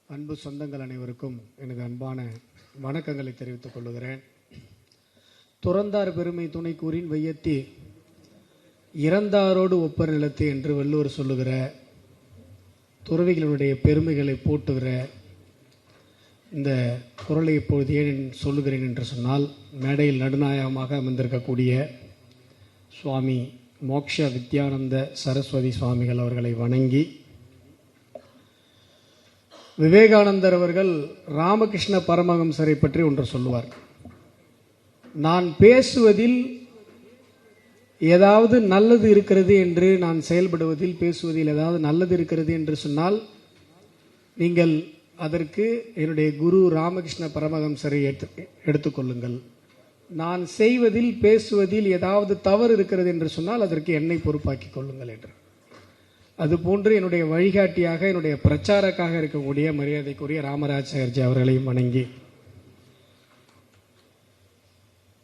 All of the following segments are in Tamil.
அன்பு சொந்தங்கள் அனைவருக்கும் எனது அன்பான வணக்கங்களை தெரிவித்துக் கொள்கிறேன். துறந்தார் பெருமை துணை கூறின் வையத்தி இறந்தாரோடு ஒப்பர் நிலத்து என்று வள்ளுவர் சொல்லுகிற துறவிகளுடைய பெருமைகளை போட்டுகிற இந்த குறளை இப்பொழுது ஏன் சொல்லுகிறேன் என்று சொன்னால், மேடையில் நடுநாயகமாக அமர்ந்திருக்கக்கூடிய சுவாமி மோக்ஷ வித்யானந்த சரஸ்வதி சுவாமிகள் அவர்களை வணங்கி, விவேகானந்தர் அவர்கள் ராமகிருஷ்ண பரமஹம்சரை பற்றி ஒன்று சொல்லுவார். நான் பேசுவதில் ஏதாவது நல்லது இருக்கிறது என்று, நான் செயல்படுவதில் பேசுவதில் ஏதாவது நல்லது இருக்கிறது என்று சொன்னால், நீங்கள் அதற்கு என்னுடைய குரு ராமகிருஷ்ண பரமஹம்சரை எடுத்துக்கொள்ளுங்கள். நான் செய்வதில் பேசுவதில் ஏதாவது தவறு இருக்கிறது என்று சொன்னால் அதற்கு என்னை பொறுப்பாக்கிக் கொள்ளுங்கள் என்று. அதுபோன்று என்னுடைய வழிகாட்டியாக, என்னுடைய பிரச்சாரக்காக இருக்கக்கூடிய மரியாதைக்குரிய ராமராஜாச்சாரியர்ஜி அவர்களையும் வணங்கி,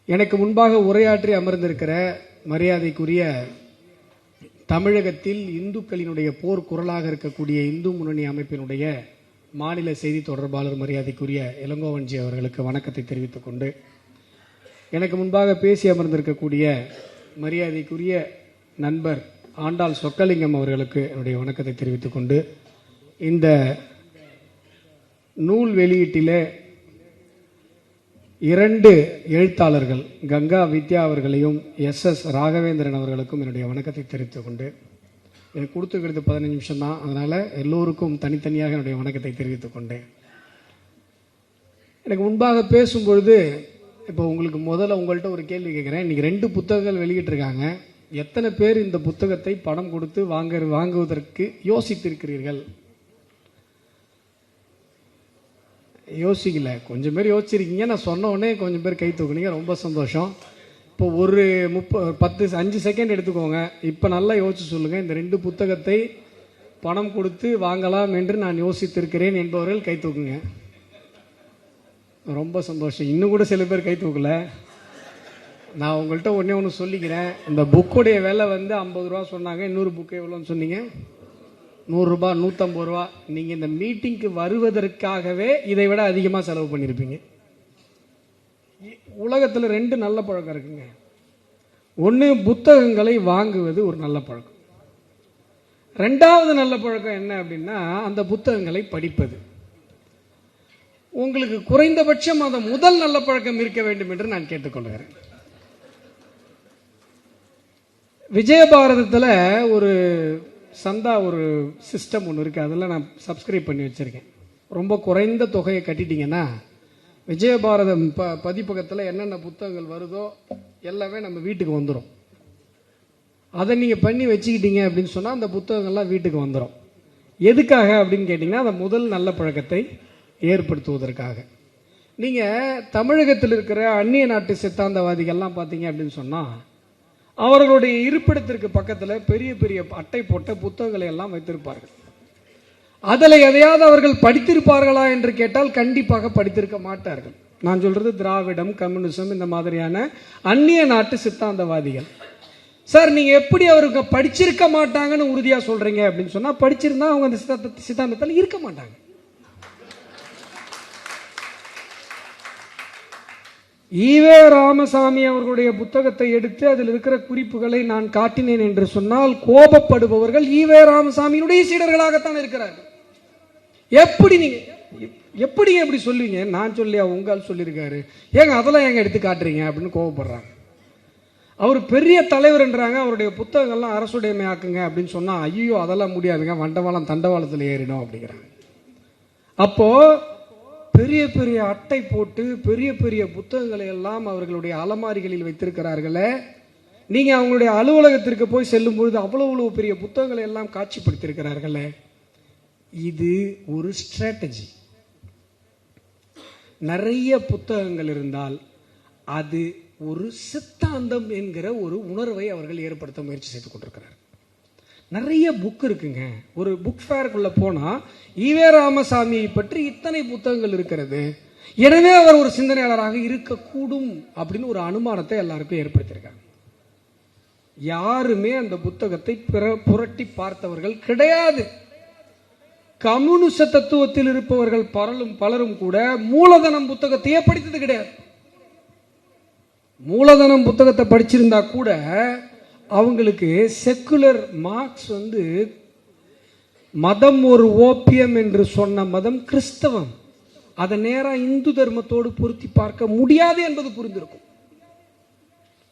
எனக்கு முன்பாக உரையாற்றி அமர்ந்திருக்கிற மரியாதைக்குரிய தமிழகத்தில் இந்துக்களினுடைய போர் குரலாக இருக்கக்கூடிய இந்து முன்னணி அமைப்பினுடைய மாநில செய்தி தொடர்பாளர் மரியாதைக்குரிய இளங்கோவன்ஜி அவர்களுக்கு வணக்கத்தை தெரிவித்துக் கொண்டு, எனக்கு முன்பாக பேசி அமர்ந்திருக்கக்கூடிய மரியாதைக்குரிய நண்பர் ஆண்டாள் சொக்கலிங்கம் அவர்களுக்கு என்னுடைய வணக்கத்தை தெரிவித்துக் கொண்டு, இந்த நூல் வெளியீட்டிலே 2 எழுத்தாளர்கள் கங்கா வித்யா அவர்களையும் SS ராகவேந்திரன் அவர்களுக்கும் என்னுடைய வணக்கத்தை தெரிவித்துக் கொண்டு, எனக்கு கொடுத்துக்கிறது 15 நிமிஷம் தான், அதனால எல்லோருக்கும் தனித்தனியாக என்னுடைய வணக்கத்தை தெரிவித்துக் கொண்டேன். எனக்கு முன்பாக பேசும்பொழுது, இப்போ உங்களுக்கு முதல்ல உங்கள்கிட்ட ஒரு கேள்வி கேட்குறேன். இன்னைக்கு 2 புத்தகங்கள் வெளியிட்டிருக்காங்க. எத்தனை பேர் இந்த புத்தகத்தை பணம் கொடுத்து வாங்குவதற்கு யோசித்திருக்கிறீர்கள்? யோசிக்கல. கொஞ்சம் பேர் யோசிச்சிருக்கீங்க. நான் சொன்ன உடனே கொஞ்சம் பேர் கை தூக்குனீங்க, ரொம்ப சந்தோஷம். இப்போ ஒரு 5 செகண்ட் எடுத்துக்கோங்க. இப்போ நல்லா யோசிச்சு சொல்லுங்க, இந்த 2 புத்தகத்தை பணம் கொடுத்து வாங்கலாம் என்று நான் யோசித்திருக்கிறேன் என்பவர்கள் கை தூக்குங்க. ரொம்ப சந்தோஷம். இன்னும் கூட சில பேர் கை தூக்கல. நான் உங்கள்கிட்ட ஒன்று சொல்லிக்கிறேன். இந்த புக்குடைய விலை 50 ரூபா சொன்னாங்க. இன்னொரு புக்கு எவ்வளோன்னு சொன்னீங்க? 100 ரூபா, 150 ரூபா. நீங்கள் இந்த மீட்டிங்க்கு வருவதற்காகவே இதை விட அதிகமாக செலவு பண்ணியிருப்பீங்க. உலகத்தில் 2 நல்ல பழக்கம் இருக்குங்க. ஒன்று, புத்தகங்களை வாங்குவது ஒரு நல்ல பழக்கம். 2வது நல்ல பழக்கம் என்ன அப்படின்னா, அந்த புத்தகங்களை படிப்பது. உங்களுக்கு குறைந்தபட்சம் அந்த முதல் நல்ல பழக்கம் இருக்க வேண்டும் என்று நான் கேட்டுக்கொள்கிறேன். விஜயபாரதத்தில் ஒரு சந்தா ஒரு சிஸ்டம் ஒன்று இருக்குது. அதில் நான் சப்ஸ்கிரைப் பண்ணி வச்சுருக்கேன். ரொம்ப குறைந்த தொகையை கட்டிட்டீங்கன்னா விஜயபாரதம் பதிப்பகத்தில் என்னென்ன புத்தகங்கள் வருதோ எல்லாமே நம்ம வீட்டுக்கு வந்துடும். அதை நீங்கள் பண்ணி வச்சுக்கிட்டீங்க அப்படின்னு சொன்னால் அந்த புத்தகங்கள்லாம் வீட்டுக்கு வந்துடும். எதுக்காக அப்படின்னு கேட்டிங்கன்னா, அந்த முதல் நல்ல பழக்கத்தை ஏற்படுத்துவதற்காக. நீங்கள் தமிழகத்தில் இருக்கிற அந்நிய நாட்டு சித்தாந்தவாதிகள்லாம் பார்த்தீங்க அப்படின்னு சொன்னால், அவர்களுடைய இருப்பிடத்திற்கு பக்கத்தில் பெரிய பெரிய அட்டை போட்ட புத்தகங்களை எல்லாம் வைத்திருப்பார்கள். அதில் எதையாவது அவர்கள் படித்திருப்பார்களா என்று கேட்டால் கண்டிப்பாக படித்திருக்க மாட்டார்கள். நான் சொல்றது திராவிடம், கம்யூனிசம், இந்த மாதிரியான அந்நிய நாட்டு சித்தாந்தவாதிகள். சார், நீங்க எப்படி அவருக்கு படிச்சிருக்க மாட்டாங்கன்னு உறுதியா சொல்றீங்க அப்படின்னு சொன்னா, படிச்சிருந்தா அவங்க அந்த சித்தாந்தத்தில் இருக்க மாட்டாங்க. ஈவே ராமசாமி அவர்களுடைய புத்தகத்தை எடுத்து அதில் இருக்கிற குறிப்புகளை நான் காட்டினேன் என்று சொன்னால் கோபப்படுபவர்கள் ஈவே ராமசாமியினுடைய சீடர்களாகத்தான் இருக்கிறார்கள். எப்படி சொல்லுவீங்க? நான் சொல்லியா, உங்கள் சொல்லியிருக்காரு, ஏங்க அதெல்லாம் ஏங்க எடுத்து காட்டுறீங்க அப்படின்னு கோபப்படுறாங்க. அவர் பெரிய தலைவர் என்றாங்க, அவருடைய புத்தகங்கள்லாம் அரசுடைமை ஆக்குங்க அப்படின்னு சொன்னா, ஐயோ அதெல்லாம் முடியாதுங்க, வண்டவாளம் தண்டவாளத்தில் ஏறிடும் அப்படிங்கிறாங்க. அப்போ பெரிய பெரிய அட்டை போட்டு பெரிய பெரிய புத்தகங்களை எல்லாம் அவர்களுடைய அலமாரிகளில் வைத்திருக்கிறார்களே. நீங்க அவங்களுடைய அலுவலகத்திற்கு போய் செல்லும் பொழுது அவ்வளவு பெரிய புத்தகங்களை எல்லாம் காட்சிப்படுத்தியிருக்கிறார்களே. இது ஒரு ஸ்ட்ராட்டஜி. நிறைய புத்தகங்கள் இருந்தால் அது ஒரு சித்தாந்தம் என்கிற ஒரு உணர்வை அவர்கள் ஏற்படுத்த முயற்சி செய்து கொண்டிருக்கிறார். நிறைய புக் இருக்குங்க. ஒரு புக் ஃபேருக்குள்ள போனா ஈவே ராமசாமியை பற்றி இத்தனை புத்தகங்கள் இருக்கிறது, எனவே அவர் ஒரு சிந்தனையாளராக இருக்கக்கூடும் அப்படின்னு ஒரு அனுமானத்தை எல்லாருக்கும் ஏற்படுத்தியிருக்காங்க. யாருமே அந்த புத்தகத்தை புரட்டி பார்த்தவர்கள் கிடையாது. கம்யூனிச தத்துவத்தில் இருப்பவர்கள் பலரும் கூட மூலதனம் புத்தகத்தையே படித்தது கிடையாது. மூலதனம் புத்தகத்தை படிச்சிருந்தா கூட அவங்களுக்கு செக்குலர் மார்க்ஸ் மதம் ஒரு ஓபியம் என்று சொன்ன மதம் கிறிஸ்தவம். அதை நேரா இந்து தர்மத்தோடு பொருத்தி பார்க்க முடியாது என்பது புரிந்திருக்கும்.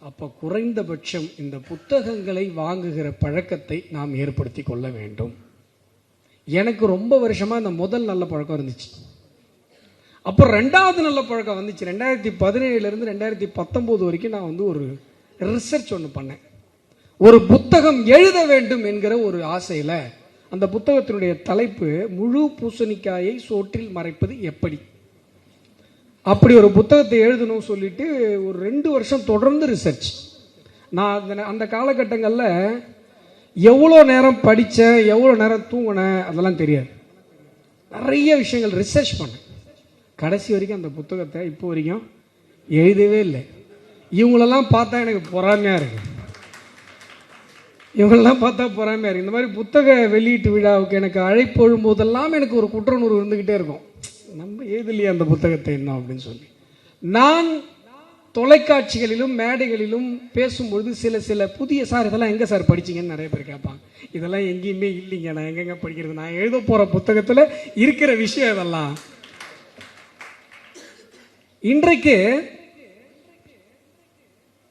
அப்ப குறைந்தபட்சம் இந்த புத்தகங்களை வாங்குகிற பழக்கத்தை நாம் ஏற்படுத்தி கொள்ள வேண்டும். எனக்கு ரொம்ப வருஷமா இந்த முதல் நல்ல பழக்கம் இருந்துச்சு. அப்புறம் ரெண்டாவது நல்ல பழக்கம் வந்துச்சு. 2017 இருந்து 2019 வரைக்கும் நான் ஒரு ரிசர்ச் ஒன்று பண்ணேன். ஒரு புத்தகம் எழுத வேண்டும் என்கிற ஒரு ஆசையில அந்த புத்தகத்தினுடைய தலைப்பு முழு பூசணிக்காயை சோற்றில் மறைப்பது எப்படி. அப்படி ஒரு புத்தகத்தை எழுதணும் சொல்லிட்டு ஒரு 2 வருஷம் தொடர்ந்து ரிசர்ச். நான் அந்த காலகட்டங்களில் எவ்வளோ நேரம் படித்தேன், எவ்வளோ நேரம் தூங்கினேன் அதெல்லாம் தெரியாது. நிறைய விஷயங்கள் ரிசர்ச் பண்ணேன். கடைசி வரைக்கும் அந்த புத்தகத்தை இப்போ வரைக்கும் எழுதவே இல்லை. இவங்களெல்லாம் பார்த்தா எனக்கு பொறாமையாக இருக்கு. இவங்களெல்லாம் பார்த்தா பொறாமையாக இருக்கு. இந்த மாதிரி புத்தக வெளியீட்டு விழாவுக்கு எனக்கு அழைப்பு எழும்போதெல்லாம் எனக்கு ஒரு குற்றணுறு இருந்துக்கிட்டே இருக்கும். நம்ம எழுதலையே அந்த புத்தகத்தை என்ன அப்படின்னு சொல்லி. நான் தொலைக்காட்சிகளிலும் மேடைகளிலும் பேசும்பொழுது சில புதிய சார் இதெல்லாம் எங்க சார் படிச்சீங்கன்னு நிறைய பேர் கேட்பாங்க. இதெல்லாம் எங்கேயுமே இல்லைங்க, நான் எங்கெங்க படிக்கிறது, நான் எழுத போற புத்தகத்தில் இருக்கிற விஷயம் இதெல்லாம். இன்றைக்கு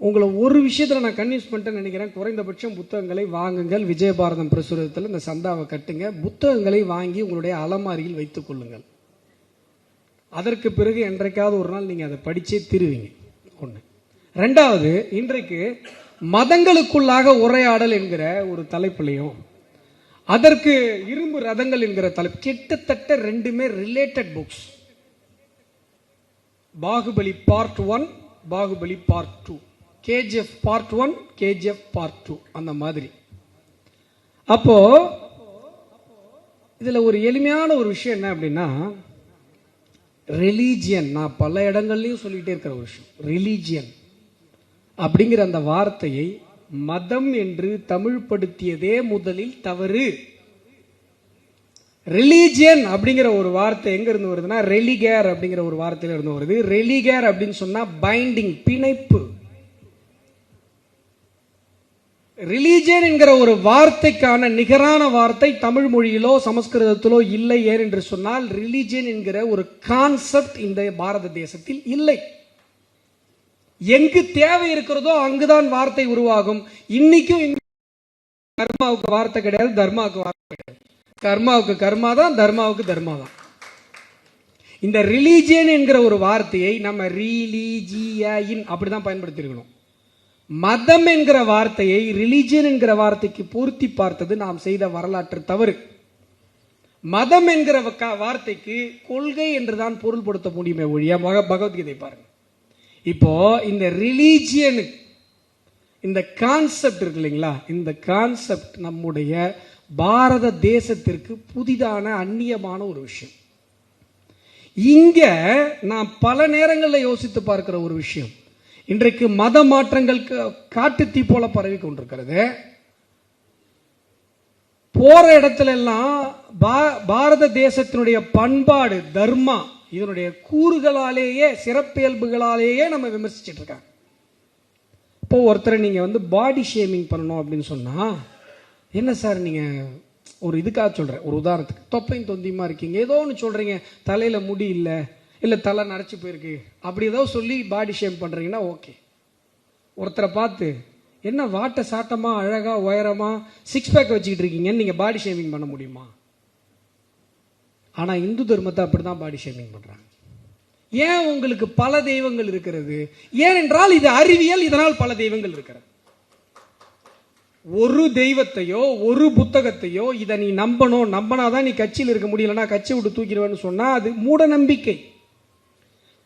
உங்களை ஒரு விஷயத்துல நான் கன்வின்ஸ் பண்ணிட்டேன்னு நினைக்கிறேன். குறைந்தபட்சம் புத்தகங்களை வாங்குங்கள். விஜயபாரதம் பிரசுரத்தில் இந்த சந்தாவை கட்டுங்க. புத்தகங்களை வாங்கி உங்களுடைய அலமாரியில் வைத்துக் கொள்ளுங்கள். அதற்கு பிறகு என்றைக்காவது ஒரு நாள் நீங்க அதை படிச்சே திருவீங்க. ஒன்று. ரெண்டாவது, இன்றைக்கு மதங்களுக்குள்ளாக உரையாடல் என்கிற ஒரு தலைப்பிலையும் அதற்கு இரும்பு ரதங்கள் என்கிற தலைப்பு, கிட்டத்தட்ட ரெண்டுமே related books. Baahubali part 1, Baahubali part 2, KGF part 1, KGF part 2, அந்த மாதிரி. அப்போ இதுல ஒரு எளிமையான ஒரு விஷயம் என்ன அப்படின்னா, ரிலீஜியன், நான் பல இடங்கள்லையும் சொல்லிட்டே இருக்கிற ஒரு விஷயம், ரிலீஜியன் அப்படிங்கிற அந்த வார்த்தையை மதம் என்று தமிழ்படுத்தியதே முதலில் தவறு. ரிலீஜியன் அப்படிங்கிற ஒரு வார்த்தை எங்க இருந்து வருதுன்னா, ரெலிகேர் அப்படிங்கிற ஒரு வார்த்தையில இருந்து வருது. ரெலிகேர் அப்படின்னு சொன்னா பைண்டிங், பிணைப்பு. ரிலீஜியன் என்கிற ஒரு வார்த்தைக்கான நிகரான வார்த்தை தமிழ் மொழியிலோ சமஸ்கிருதத்திலோ இல்லை. ஏன் என்று சொன்னால் ரிலீஜியன் என்கிற ஒரு கான்செப்ட் இந்த பாரத தேசத்தில் இல்லை. எங்கு தேவை இருக்கிறதோ அங்குதான் வார்த்தை உருவாகும். இன்னைக்கும் கர்மாவுக்கு வார்த்தை கிடையாது, தர்மாவுக்கு வார்த்தை கிடையாது. கர்மாவுக்கு கர்மா தான், தர்மாவுக்கு தர்மா தான். இந்த ரிலீஜியன் என்கிற ஒரு வார்த்தையை நம்ம ரிலீஜியன் அப்படிதான் பயன்படுத்தி இருக்கணும். மதம் என்கிற வார்த்தையை ரிலீஜியன் என்கிற வார்த்தைக்கு பூர்த்தி பார்த்தது நாம் செய்த வரலாற்று தவறு. மதம் என்கிற வார்த்தைக்கு கொள்கை என்றுதான் பொருள்படுத்த முடியுமே ஒழிய, பகவத்கீதை பாருங்க. இப்போ இந்த ரிலீஜியன், இந்த கான்செப்ட் இருக்கு இல்லைங்களா, இந்த கான்செப்ட் நம்முடைய பாரத தேசத்திற்கு புதிதான அந்நியமான ஒரு விஷயம். இங்க நான் பல நேரங்களில் யோசித்து பார்க்கிற ஒரு விஷயம், இன்றைக்கு மத மாற்றங்கள் காட்டுத்தீ போல பரவி கொண்டிருக்கிறது. போற இடத்துல எல்லாம் பாரத தேசத்தினுடைய பண்பாடு, தர்மா, இதனுடைய கூறுகளாலேயே, சிறப்பியல்புகளாலேயே நம்ம விமர்சிச்சுட்டு இருக்காங்க. இப்போ ஒருத்தரை நீங்க பாடி ஷேமிங் பண்ணணும் அப்படின்னு சொன்னா, என்ன சார் நீங்க ஒரு இதுக்காக சொல்றேன், ஒரு உதாரணத்துக்கு, தொப்பையும் தொந்தியுமா இருக்கீங்க, ஏதோ ஒன்று சொல்றீங்க, தலையில முடி இல்லை, இல்ல தலை நரைச்சு போயிருக்கு, அப்படி ஏதோ சொல்லி பாடி ஷேம் பண்றீங்கன்னா ஓகே. ஒருத்தரை பார்த்து என்ன வாட்ட சாட்டமா அழகா உயரமா 6 பேக் வச்சுக்கிட்டு இருக்கீங்கன்னு நீங்க பாடி ஷேமிங் பண்ண முடியுமா? ஆனா இந்து தர்மத்தை அப்படிதான் பாடி ஷேமிங் பண்றாங்க. ஏன்? உங்களுக்கு பல தெய்வங்கள் இருக்கிறது. ஏனென்றால் இது அறிவியல், இதனால் பல தெய்வங்கள் இருக்கிறது. ஒரு தெய்வத்தையோ ஒரு புத்தகத்தையோ இதை நீ நம்பணும், நம்பினாதான் நீ கட்சியில் இருக்க முடியலன்னா கட்சி விட்டு தூக்கிடுவேன்னு சொன்னா அது மூட நம்பிக்கை.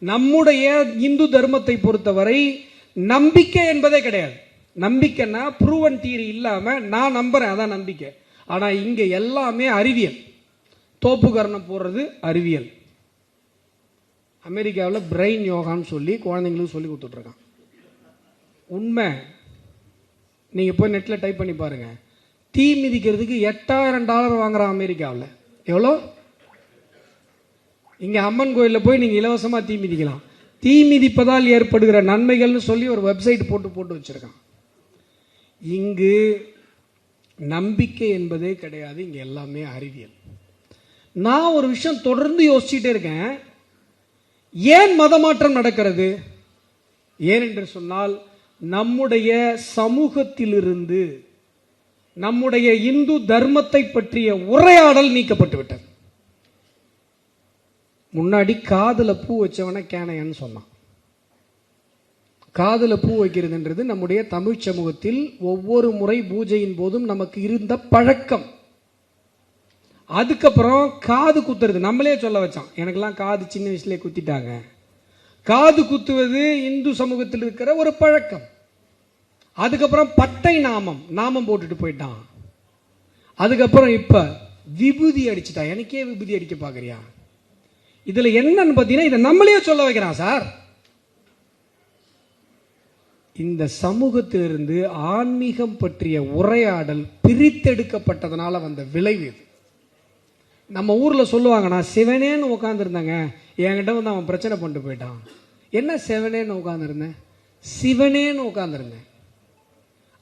நம்முடைய இந்து தர்மத்தை பொறுத்தவரை நம்பிக்கை என்பதே கிடையாது. நம்பிக்கைன்னா ப்ரூவன் தியரி இல்லாம நான் நம்புறேன், அதான் நம்பிக்கை. ஆனா இங்க எல்லாமே அறிவியல். தோப்புக்கரணம் போடுறது அறிவியல். அமெரிக்காவில் பிரெயின் யோகான்னு சொல்லி குழந்தைங்களுக்கு சொல்லி கொடுத்துட்டு இருக்கான். உண்மை. நீங்க போய் நெட்ல டைப் பண்ணி பாருங்க. தீ மிதிக்கிறதுக்கு $8000 வாங்குறான் அமெரிக்காவில். எவ்வளோ? இங்க அம்மன் கோயில்ல போய் நீங்க இலவசமா தீ மிதிக்கலாம். தீ மிதிப்பதால் ஏற்படுகிற நன்மைகள்னு சொல்லி ஒரு வெப்சைட் போட்டு வச்சிருக்கான். இங்கு நம்பிக்கை என்பதே கிடையாது, இங்க எல்லாமே அறிவியல். நான் ஒரு விஷயம் தொடர்ந்து யோசிச்சுட்டே இருக்கேன், ஏன் மதமாற்றம் நடக்கிறது? ஏனென்று சொன்னால் நம்முடைய சமூகத்திலிருந்து நம்முடைய இந்து தர்மத்தை பற்றிய உரையாடல் நீக்கப்பட்டு விட்டது. முன்னாடி காதுல பூ வச்சவன கேனையன்னு சொன்னான். காதுல பூ வைக்கிறதுன்றது நம்முடைய தமிழ் சமூகத்தில் ஒவ்வொரு முறை பூஜையின் போதும் நமக்கு இருந்த பழக்கம். அதுக்கப்புறம் காது குத்துறது நம்மளே சொல்ல வச்சான். எனக்கெல்லாம் காது சின்ன வயசுலேயே குத்திட்டாங்க. காது குத்துவது இந்து சமூகத்தில் இருக்கிற ஒரு பழக்கம். அதுக்கப்புறம் பட்டை நாமம் போட்டுட்டு போயிட்டான். அதுக்கப்புறம் இப்ப விபூதி அடிச்சுட்டான். எனக்கே விபூதி அடிக்க பாக்குறியா? இதுல என்னன்னு பாத்தீங்கன்னா இதை நம்மளே சொல்ல வைக்கிறான் சார். இந்த சமூகத்திலிருந்து ஆன்மீகம் பற்றிய உரையாடல் பிரித்தெடுக்கப்பட்டதனால வந்த விளைவு இது. நம்ம ஊர்ல சொல்லுவாங்க, நான் சிவனேன்னு உட்கார்ந்து இருந்தாங்க, என்கிட்ட வந்து அவன் பிரச்சனை பண்ணிட்டு போயிட்டான். என்ன சிவனேன்னு உட்கார்ந்து இருந்தேன்? சிவனேன்னு உட்கார்ந்து இருந்தேன்,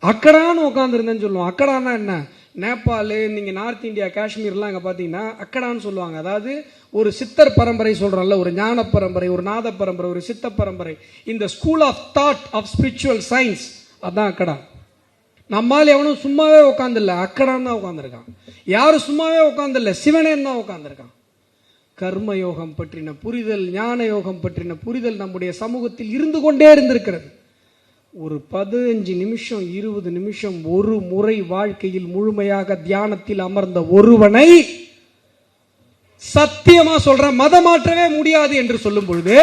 அக்கடான்னு உட்கார்ந்து இருந்தேன்னு சொல்லுவோம். அக்கடான்னா என்ன? நேபாள், நீங்க நார்த் இந்தியா காஷ்மீர்லாம் அங்க பாத்தீங்கன்னா அக்கடான்னு சொல்லுவாங்க. அதாவது ஒரு சித்தர் பரம்பரை சொல்றோம்ல, ஒரு ஞான பரம்பரை, ஒரு நாத பரம்பரை, ஒரு சித்த பரம்பரை, இந்த school of thought of spiritual science, அதான் அக்கடா. நம்மால் எவனும் சும்மாவே உட்கார்ந்து இல்ல, அக்கடான்னு தான் உட்கார்ந்துருக்கான். யாரும் சும்மாவே உட்கார்ந்து இல்ல, சிவனேன்னு தான் உட்கார்ந்துருக்கான். கர்ம யோகம் பற்றின புரிதல், ஞான யோகம் பற்றின புரிதல் நம்முடைய சமூகத்தில் இருந்து கொண்டே இருந்திருக்கிறது. ஒரு 15 நிமிஷம் 20 நிமிஷம் ஒரு முறை வாழ்க்கையில் முழுமையாக தியானத்தில் அமர்ந்த ஒருவனை சத்தியமா சொல்ற மதமாற்றவே முடியாது என்று சொல்லும் பொழுது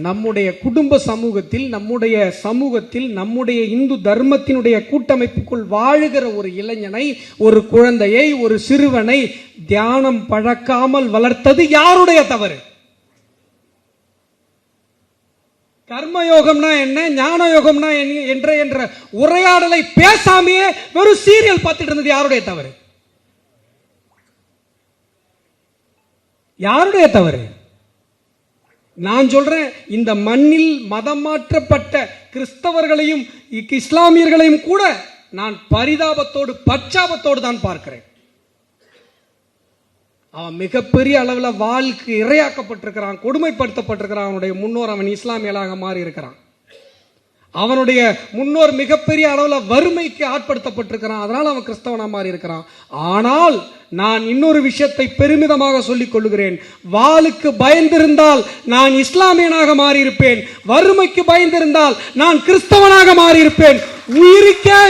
நம்முடைய குடும்ப சமூகத்தில், நம்முடைய இந்து தர்மத்தினுடைய கூட்டமைப்புக்குள் வாழுகிற ஒரு இளைஞனை, ஒரு குழந்தையை, ஒரு சிறுவனை தியானம் பழக்காமல் வளர்த்தது யாருடைய தவறு? கர்மயோகம்னா என்ன, ஞான யோகம்னா என்ற உரையாடலை பேசாமையே வெறும் சீரியல் பார்த்துட்டு இருந்தது யாருடைய தவறு? யாருடைய தவறு? நான் சொல்றேன், இந்த மண்ணில் மதம் மாற்றப்பட்ட கிறிஸ்தவர்களையும் இஸ்லாமியர்களையும் கூட நான் பரிதாபத்தோடு பச்சாபத்தோடு தான் பார்க்கிறேன். அவன் மிகப்பெரிய அளவில் வாழ்க்கை இரையாக்கப்பட்டிருக்கிறான், கொடுமைப்படுத்தப்பட்டிருக்கிறான். அவனுடைய முன்னோர் அவன் இஸ்லாமியலாக மாறி இருக்கிறான். அவனுடைய முன்னோர் மிகப்பெரிய அளவில் வறுமைக்கு ஆட்படுத்தப்பட்டிருக்கிறான். அதனால் அவன் கிறிஸ்தவனா மாறி இருக்கிறான். ஆனால் நான் இன்னொரு விஷயத்தை பெருமிதமாக சொல்லிக் கொள்கிறேன். வாளுக்கு பயந்திருந்தால் நான் இஸ்லாமியனாக மாறியிருப்பேன், வறுமைக்கு பயந்திருந்தால் நான் கிறிஸ்தவனாக மாறியிருப்பேன். உயிருக்கே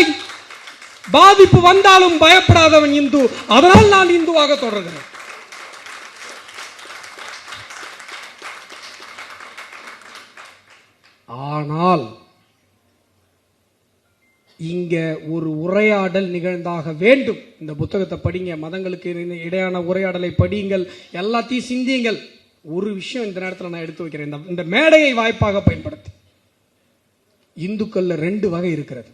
பாதிப்பு வந்தாலும் பயப்படாதவன் இந்து. அதனால் நான் இந்துவாக தொடர்கிறேன். ஆனால் இங்க ஒரு உரையாடல் நிகழ்ந்தாக வேண்டும். இந்த புத்தகத்தை படிங்க, மதங்களுக்கு இடையான உரையாடலை படியுங்கள், எல்லாத்தையும் சிந்தியுங்கள். ஒரு விஷயம் இந்த நேரத்தில் நான் எடுத்து வைக்கிறேன். இந்த மேடையை வாய்ப்பாக பயன்படுத்தி, இந்துக்கள்ல 2 வகை இருக்கிறது.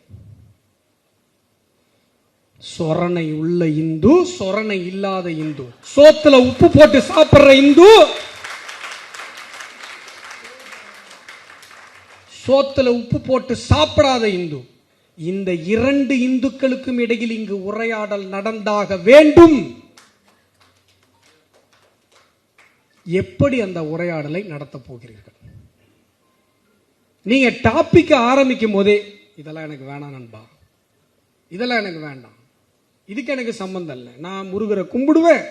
சொரணை உள்ள இந்து, சொரணை இல்லாத இந்து. சோத்துல உப்பு போட்டு சாப்பிடுற இந்து, சோத்துல உப்பு போட்டு சாப்பிடாத இந்து. இந்த 2 இந்துக்களுக்கும் இடையில் இங்கு உரையாடல் நடந்தாக வேண்டும். எப்படி அந்த உரையாடலை நடத்த போகிறீர்கள்? நீங்க டாபிக் ஆரம்பிக்கும் போதே இதெல்லாம் எனக்கு வேணாம் நண்பா, இதெல்லாம் எனக்கு வேண்டாம், இதுக்கு எனக்கு சம்பந்தம் இல்லை, நான் முருகரை கும்பிடுவேன்,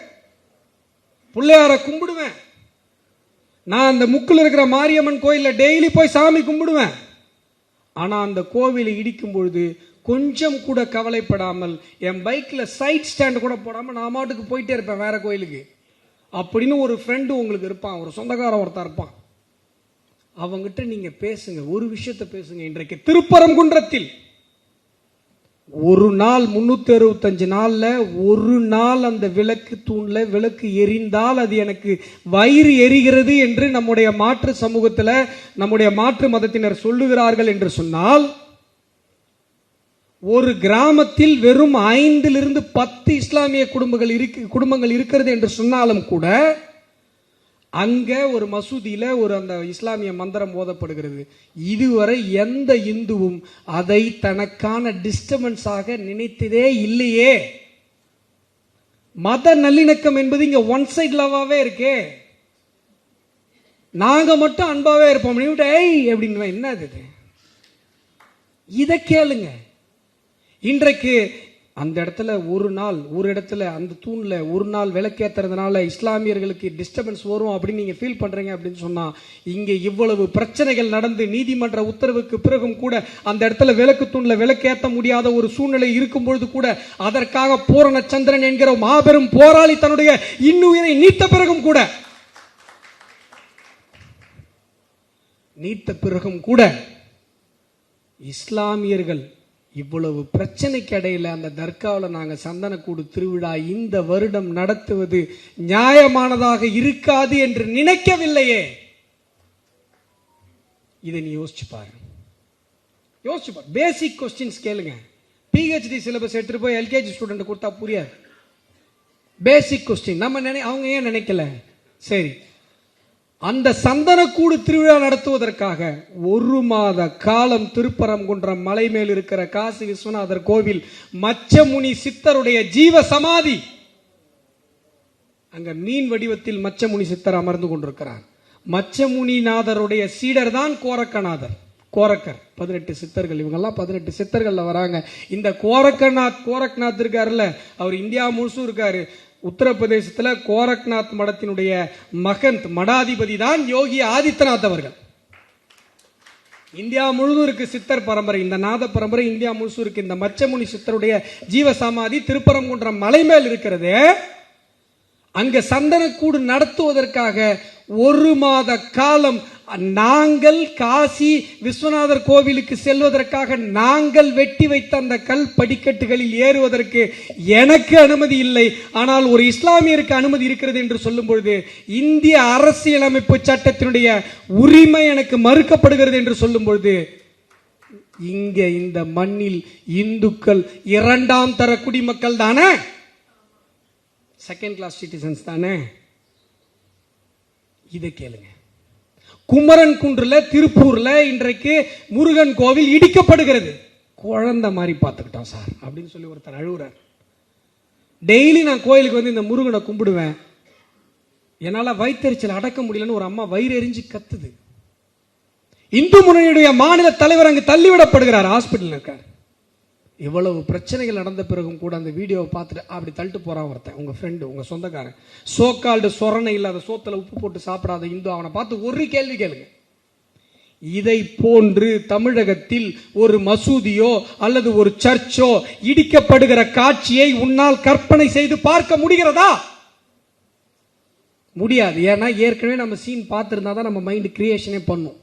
பிள்ளையார கும்பிடுவேன், நான் அந்த முக்கில் இருக்கிற மாரியம்மன் கோயில்ல டெய்லி போய் சாமி கும்பிடுவேன். ஆனா அந்த கோவிலை இடிக்கும் பொழுது கொஞ்சம் கூட கவலைப்படாமல் என் பைக்ல சைட் ஸ்டாண்ட் கூட போடாம நான் மாட்டுக்கு போயிட்டே இருப்பேன் வேற கோயிலுக்கு அப்படின்னு ஒரு ஃப்ரெண்டு உங்களுக்கு இருப்பான், ஒரு சொந்தக்காரன் ஒருத்தர் இருப்பான். அவங்கிட்ட நீங்க பேசுங்க, ஒரு விஷயத்தை பேசுங்க. இன்றைக்கு திருப்பரங்குன்றத்தில் ஒரு நாள் 365 நாள்ல ஒரு நாள் அந்த விளக்கு தூண்ல விளக்கு எரிந்தால் அது எனக்கு வயிறு எரிகிறது என்று நம்முடைய மாற்று சமூகத்தில், நம்முடைய மாற்று மதத்தினர் சொல்லுகிறார்கள் என்று சொன்னால், ஒரு கிராமத்தில் வெறும் 5 to 10 இஸ்லாமிய குடும்பங்கள் இருக்கிறது என்று சொன்னாலும் கூட அங்க ஒரு மசூதியில ஒரு அந்த இஸ்லாமிய மந்திரம் ஓதப்படுகிறது. இதுவரை எந்த இந்துவும் அதை தனக்கான டிஸ்டர்பன்ஸாக நினைத்ததே இல்லையே. மத நல்லிணக்கம் என்பது இங்க ஒன் சைட் லவாவே இருக்கே. நாங்க மட்டும் அன்பாவே இருப்போம் அப்படின்னு என்ன இது? இதை கேளுங்க. இன்றைக்கு அந்த இடத்துல ஒரு இடத்துல அந்த தூண்ல ஒரு நாள் விளக்கேத்துறதுனால இஸ்லாமியர்களுக்கு டிஸ்டர்பன்ஸ் வரும் அப்படின்னு நீங்க ஃபீல் பண்றீங்க அப்படின்னு சொன்னா, இங்க இவ்வளவு பிரச்சனைகள் நடந்து நீதிமன்ற உத்தரவுக்கு பிறகும் கூட அந்த இடத்துல விளக்கு தூண்ல விளக்கேற்ற முடியாத ஒரு சூழ்நிலை இருக்கும் பொழுது கூட அதற்காக பூரண சந்திரன் என்கிற மாபெரும் போராளி தன்னுடைய இன்னுயிரை நீத்த பிறகும் கூட இஸ்லாமியர்கள் இவ்வளவு பிரச்சனைக்கு இடையில அந்த தர்காவில் நாங்க சந்தனக்கூடு திருவிழா இந்த வருடம் நடத்துவது நியாயமானதாக இருக்காது என்று நினைக்கவில்லையே. இதை நீ யோசிச்சு பாரு. பேசிக் கொஸ்டின்ஸ் கேளுங்க. பிஹெச்டி சிலபஸ் எடுத்துட்டு போய் எல்கேஜி ஸ்டூடெண்ட் கொடுத்தா புரியாது. பேசிக் கொஸ்டின் நம்ம அவங்க ஏன் நினைக்கல? சரி, அந்த சந்தனக்கூடு திருவிழா நடத்துவதற்காக 1 மாத காலம் திருப்பரங்குன்றம் மலை மேல் இருக்கிற காசி விஸ்வநாதர் கோவில் மச்சமுனி சித்தருடைய ஜீவ சமாதி, அங்க மீன் வடிவத்தில் மச்சமுனி சித்தர் அமர்ந்து கொண்டிருக்கிறார். மச்சமுனிநாதருடைய சீடர் தான் கோரக்கர் 18 சித்தர்கள். இவங்கெல்லாம் 18 சித்தர்கள்ல வராங்க. இந்த கோரக்நாத் இருக்காருல்ல, அவர் இந்தியா முழுசும் இருக்காரு. உத்தரப்பிரதேசத்தில் கோரக்நாத் மடத்தினுடைய மகந்த் மடாதிபதி தான் யோகி ஆதித்யநாத் அவர்கள். இந்தியா முழுவதும் இருக்கு சித்தர் பரம்பரை. இந்த நாத பரம்பரை இந்தியா முழுசும் இருக்கு. இந்த மச்சமுனி சித்தருடைய ஜீவசமாதி திருப்பரங்குன்றம் மலை மேல் இருக்கிறது. அங்க சந்தனக்கூடு நடத்துவதற்காக 1 மாத காலம் நாங்கள் காசி விஸ்வநாதர் கோவிலுக்கு செல்வதற்காக நாங்கள் வெட்டி வைத்த அந்த கல் படிக்கட்டுகளில் ஏறுவதற்கு எனக்கு அனுமதி இல்லை. ஆனால் ஒரு இஸ்லாமியருக்கு அனுமதி இருக்கிறது என்று சொல்லும் பொழுது இந்திய அரசியலமைப்பு சட்டத்தினுடைய உரிமை எனக்கு மறுக்கப்படுகிறது என்று சொல்லும் பொழுது இங்க இந்த மண்ணில் இந்துக்கள் 2ஆம் தர குடிமக்கள் தானே, செகண்ட் கிளாஸ் சிட்டிசன்ஸ் தானே. இதை கேளுங்க. குமரன் குன்றுல திருப்பூர்ல இன்றைக்கு முருகன் கோவில் இடிக்கப்படுகிறது. குழந்தை மாதிரி பார்த்துக்கிட்டோம் சார் அப்படின்னு சொல்லி ஒருத்தர் அழுகுறார். டெய்லி நான் கோயிலுக்கு வந்து இந்த முருகனை கும்பிடுவேன், என்னால வயிற்றெரிச்சல் அடக்க முடியலன்னு ஒரு அம்மா வயிறு எரிஞ்சு கத்துது. இந்து முன்னணியுடைய மாநில தலைவர் அங்கு தள்ளிவிடப்படுகிறார், ஹாஸ்பிட்டல் இருக்கார். இவ்வளவு பிரச்சனைகள் நடந்த பிறகும் கூட அந்த வீடியோவை பார்த்துட்டு அப்படி தள்ளிட்டு போறான் ஒருத்தன், உங்க ஃப்ரெண்டு, உங்க சொந்தக்காரன், சோக்கால்டு சொரணை இல்லாத சோத்துல உப்பு போட்டு சாப்பிடாத இந்து. அவனை பார்த்து ஒரு கேள்வி கேளுங்க. இதை போன்று தமிழகத்தில் ஒரு மசூதியோ அல்லது ஒரு சர்ச்சோ இடிக்கப்படுகிற காட்சியை உன்னால் கற்பனை செய்து பார்க்க முடிகிறதா? முடியாது. ஏன்னா ஏற்கனவே நம்ம சீன் பார்த்திருந்தா தான் நம்ம மைண்ட் கிரியேஷனே பண்ணும்.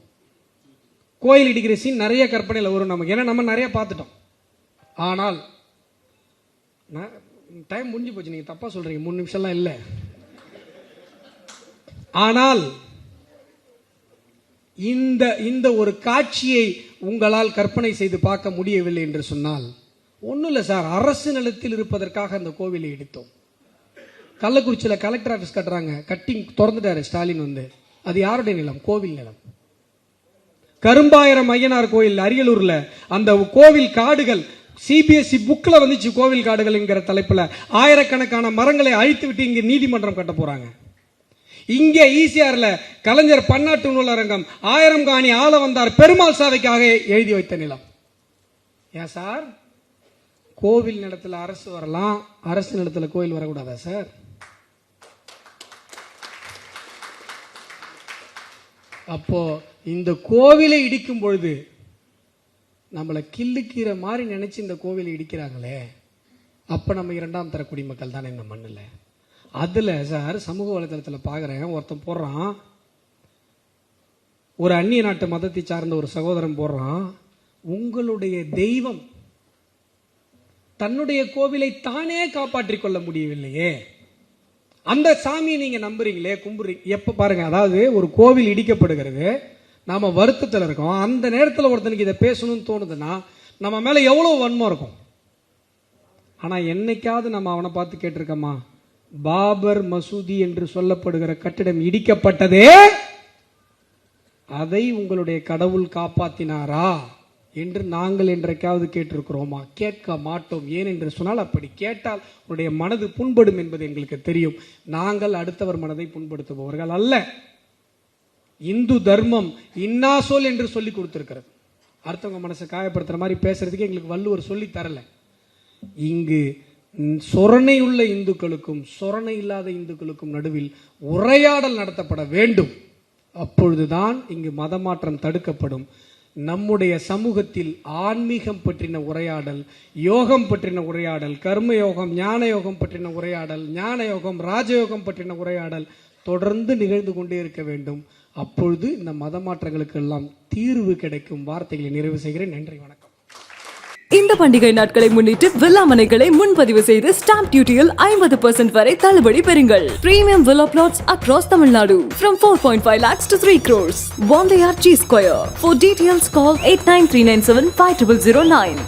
கோயில் இடிக்கிற சீன் நிறைய கற்பனையில் வரும் நமக்கு, ஏன்னா நம்ம நிறைய பார்த்துட்டோம். ஆனால் டைம் முடிஞ்சு போச்சு, நீங்க தப்பா சொல்றீங்க, 3 நிமிஷம்லாம் இல்லை. ஆனால் இந்த ஒரு காட்சியை உங்களால் கற்பனை செய்து பார்க்க முடியவில்லை என்று சொன்னால் ஒன்றும் இல்லை சார். அரசு நிலத்தில் இருப்பதற்காக அந்த கோவிலை இடித்தோம். கள்ளக்குறிச்சியில் கலெக்டர் ஆஃபீஸ் கட்டுறாங்க, கட்டி திறந்துட்டாரு ஸ்டாலின் வந்து. அது யாருடைய நிலம்? கோவில் நிலம். கரும்பாயிரம் ஐயனார் கோயில் அரியலூர்ல அந்த கோவில் காடுகள் சிபிஎஸ்இ புக்ல வந்துச்சு. கோவில் காடுகள் என்கிற தலைப்புல ஆயிரக்கணக்கான மரங்களை அழித்து விட்டு இங்க நீதிமன்றம் கட்ட போறாங்க. இங்கே ஈசிஆர்ல கலைஞர் பன்னாட்டு நூலரங்கம் 1000 காணி ஆள வந்தார் பெருமாள் சாவைக்காக எழுதி வைத்த நிலம். ஏன் சார் கோவில் நிலத்துல அரசு வரலாம், அரசு நிலத்துல கோயில் வரக்கூடாதா சார்? அப்போ இந்த கோவிலை இடிக்கும் பொழுது நம்மளை கிள்ளுக்கிற மாதிரி நினைச்சு இந்த கோவிலை இடிக்கிறாங்களே, அப்ப நம்ம 2ஆம் தர குடிமக்கள் தானே இந்த மண்ணில். அதுல சார் சமூக வலைதளத்தில் பார்க்குறேன், ஒருத்தன் போடுறான், ஒரு அந்நிய நாட்டு மதத்தை சார்ந்த ஒரு சகோதரன் போடுறான், உங்களுடைய தெய்வம் தன்னுடைய கோவிலை தானே காப்பாற்றிக் கொள்ள முடியவில்லையே, அந்த சாமியை நீங்க நம்புறீங்களே, கும்புறீங்க. எப்ப பாருங்க, அதாவது ஒரு கோவில் இடிக்கப்படுகிறது, நாம வருத்தத்தில் இருக்கோம், அந்த நேரத்தில் ஒருத்தனுக்கு இதை பேசணும்னு தோணுதுன்னா நம்ம மேல எவ்வளவு வன்மம் இருக்கும். ஆனா என்னைக்காவது நம்ம அவனை பார்த்து கேட்டிருக்கோமா, பாபர் மசூதி என்று சொல்லப்படுகிற கட்டிடம் இடிக்கப்பட்டதே அதை உங்களுடைய கடவுள் காப்பாத்தினாரா என்று நாங்கள் என்றைக்காவது கேட்டிருக்கிறோமா? கேட்க மாட்டோம். ஏன் என்று சொன்னால், அப்படி கேட்டால் உங்களுடைய மனது புண்படும் என்பது எங்களுக்கு தெரியும். நாங்கள் அடுத்தவர் மனதை புண்படுத்துபவர்கள் அல்ல. இந்து தர்மம் இன்னா சொல் என்று சொல்லி கொடுத்திருக்கிறது. அடுத்தவங்க மனசை காயப்படுத்துற மாதிரி பேசுறதுக்கு எங்களுக்கு வள்ளுவர் சொல்லி தரல. இங்கு சொரணை உள்ள இந்துக்களுக்கும் சொரணை இல்லாத இந்துக்களுக்கும் நடுவில் உரையாடல் நடத்தப்பட வேண்டும். அப்பொழுதுதான் இங்கு மதமாற்றம் தடுக்கப்படும். நம்முடைய சமூகத்தில் ஆன்மீகம் பற்றின உரையாடல், யோகம் பற்றின உரையாடல், கர்ம யோகம், ஞான யோகம் பற்றின உரையாடல், ஞான யோகம், ராஜயோகம் பற்றின உரையாடல் தொடர்ந்து நிகழ்ந்து கொண்டே இருக்க வேண்டும். அப்பொழுது இந்த மதமாற்றங்களுக்கு எல்லாம் தீர்வு கிடைக்கும். வார்த்தைகளை நிறைவு செய்கிறேன். நன்றி, வணக்கம். இந்த பண்டிகை நாட்களை முன்னிட்டு வில்லா மனைகளை முன்பதிவு செய்து ஸ்டாம்ப் டியூட்டியில் 50% வரை தள்ளுபடி பெறுங்கள். Premium villa plots across Tamil Nadu from 4.5 lakhs to 3 crores. Wandayar G Square. For details call 8939750009.